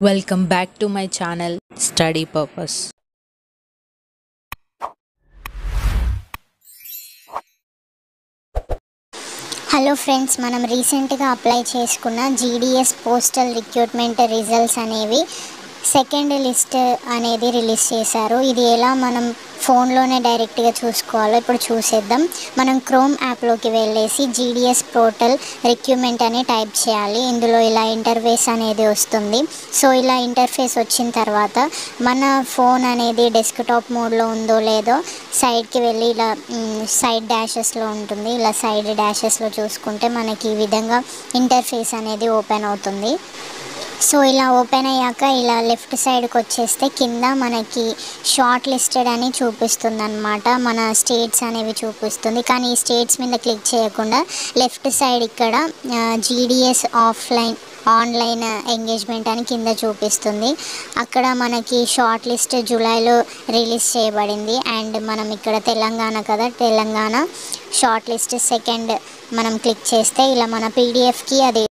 Welcome back to my channel Study Purpose. Hello friends, మనం రీసెంట్గా apply చేసుకున్న GDS postal recruitment results అనేవి second list అనేది release చేశారు. ఇది ఎలా మనం ఫోన్లోనే డైరెక్ట్గా చూసుకోవాలో ఇప్పుడు చూసేద్దాం. మనం క్రోమ్ యాప్లోకి వెళ్ళేసి జీడిఎస్ పోర్టల్ రిక్రూట్మెంట్ అని టైప్ చేయాలి. ఇందులో ఇలా ఇంటర్ఫేస్ అనేది వస్తుంది. సో ఇలా ఇంటర్ఫేస్ వచ్చిన తర్వాత మన ఫోన్ అనేది డెస్క్టాప్ మోడ్లో ఉందో లేదో సైడ్కి వెళ్ళి ఇలా సైడ్ డాషెస్లో ఉంటుంది. ఇలా సైడ్ డాషెస్లో చూసుకుంటే మనకి ఈ విధంగా ఇంటర్ఫేస్ అనేది ఓపెన్ అవుతుంది. సో ఇలా ఓపెన్ అయ్యాక ఇలా లెఫ్ట్ సైడ్కి వచ్చేస్తే కింద మనకి షార్ట్ లిస్టెడ్ అని చూపిస్తుంది అన్నమాట. మన స్టేట్స్ అనేవి చూపిస్తుంది. కానీ ఈ స్టేట్స్ మీద క్లిక్ చేయకుండా లెఫ్ట్ సైడ్ ఇక్కడ జీడిఎస్ ఆన్లైన్ ఎంగేజ్మెంట్ అని కింద చూపిస్తుంది. అక్కడ మనకి షార్ట్ లిస్ట్ జూలైలో రిలీజ్ చేయబడింది. అండ్ మనం ఇక్కడ తెలంగాణ కదా, తెలంగాణ షార్ట్ లిస్ట్ సెకండ్ మనం క్లిక్ చేస్తే ఇలా మన పీడిఎఫ్కి అది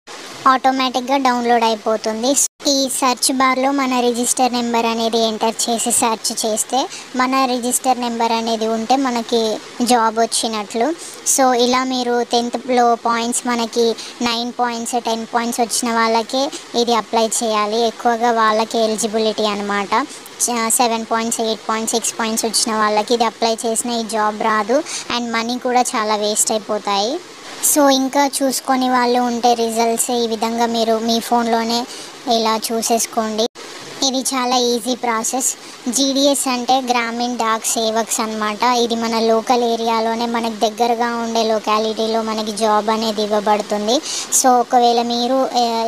ఆటోమేటిక్గా డౌన్లోడ్ అయిపోతుంది. ఈ సెర్చ్ బార్లో మన రిజిస్టర్ నెంబర్ అనేది ఎంటర్ చేసి సెర్చ్ చేస్తే మన రిజిస్టర్ నెంబర్ అనేది ఉంటే మనకి జాబ్ వచ్చినట్లు. సో ఇలా మీరు 10th పాయింట్స్ మనకి 9 పాయింట్స్ 10 పాయింట్స్ వచ్చిన వాళ్ళకే ఇది అప్లై చేయాలి. ఎక్కువగా వాళ్ళకి ఎలిజిబిలిటీ అనమాట. 7 పాయింట్స్ 8 పాయింట్స్ 6 పాయింట్స్ వచ్చిన వాళ్ళకి ఇది అప్లై చేసిన ఈ జాబ్ రాదు. అండ్ మనీ కూడా చాలా వేస్ట్ అయిపోతాయి. సో ఇంకా చూసుకొని వాళ్ళు ఉంటే రిజల్ట్స్ ఈ విధంగా మీరు మీ ఫోన్లోనే ఇలా చూసేసుకోండి. ఇది చాలా ఈజీ ప్రాసెస్. జీడిఎస్ అంటే గ్రామీణ డాక్ సేవక్స్ అనమాట. ఇది మన లోకల్ ఏరియాలోనే మనకు దగ్గరగా ఉండే లొకాలిటీలో మనకి జాబ్ అనేది ఇవ్వబడుతుంది. సో ఒకవేళ మీరు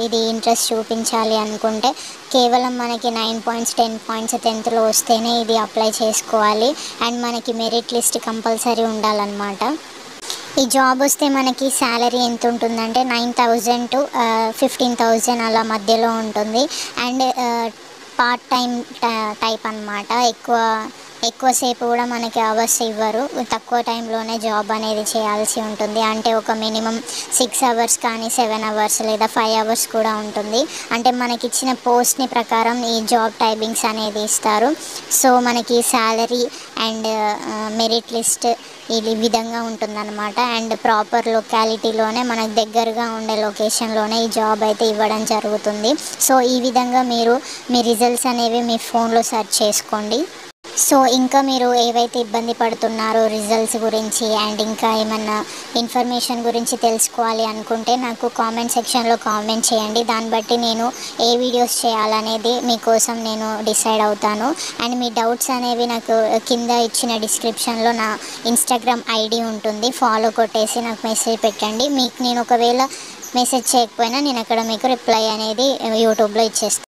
ఇది ఇంట్రెస్ట్ చూపించాలి అనుకుంటే కేవలం మనకి 9 పాయింట్స్ 10 పాయింట్స్ 10th వస్తేనే ఇది అప్లై చేసుకోవాలి. అండ్ మనకి మెరిట్ లిస్ట్ కంపల్సరీ ఉండాలన్నమాట. ఈ జాబ్ వస్తే మనకి శాలరీ ఎంత ఉంటుందంటే 9,000 to 15,000 అలా మధ్యలో ఉంటుంది. అండ్ పార్ట్ టైం టైప్ అనమాట. ఎక్కువసేపు కూడా మనకి అవర్స్ ఇవ్వరు. తక్కువ టైంలోనే జాబ్ అనేది చేయాల్సి ఉంటుంది. అంటే ఒక మినిమం 6 అవర్స్ కానీ 7 అవర్స్ లేదా 5 అవర్స్ కూడా ఉంటుంది. అంటే మనకి ఇచ్చిన పోస్ట్ని ప్రకారం ఈ జాబ్ టైమింగ్స్ అనేది ఇస్తారు. సో మనకి శాలరీ అండ్ మెరిట్ లిస్ట్ ఈ విధంగా ఉంటుందన్నమాట. అండ్ ప్రాపర్ లొకాలిటీలోనే మనకు దగ్గరగా ఉండే లొకేషన్లోనే ఈ జాబ్ అయితే ఇవ్వడం జరుగుతుంది. సో ఈ విధంగా మీరు మీ రిజల్ట్స్ అనేవి మీ ఫోన్లో సెర్చ్ చేసుకోండి. సో ఇంకా మీరు ఏవైతే ఇబ్బంది పడుతున్నారో రిజల్ట్స్ గురించి అండ్ ఇంకా ఏమన్నా ఇన్ఫర్మేషన్ గురించి తెలుసుకోవాలి అనుకుంటే నాకు కామెంట్ సెక్షన్లో కామెంట్ చేయండి. దాన్ని బట్టి నేను ఏ వీడియోస్ చేయాలనేది మీకోసం నేను డిసైడ్ అవుతాను. అండ్ మీ డౌట్స్ అనేవి నాకు కింద ఇచ్చిన డిస్క్రిప్షన్లో నా ఇన్స్టాగ్రామ్ ఐడి ఉంటుంది. ఫాలో కొట్టేసి నాకు మెసేజ్ పెట్టండి. మీకు నేను ఒకవేళ మెసేజ్ చేయకపోయినా నేను అక్కడ మీకు రిప్లై అనేది యూట్యూబ్లో ఇచ్చేస్తాను.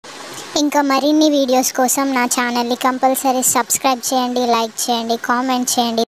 ఇంకా మరిన్ని వీడియోస్ కోసం నా ఛానల్ని కంపల్సరీ సబ్స్క్రైబ్ చేయండి, లైక్ చేయండి, కామెంట్ చేయండి.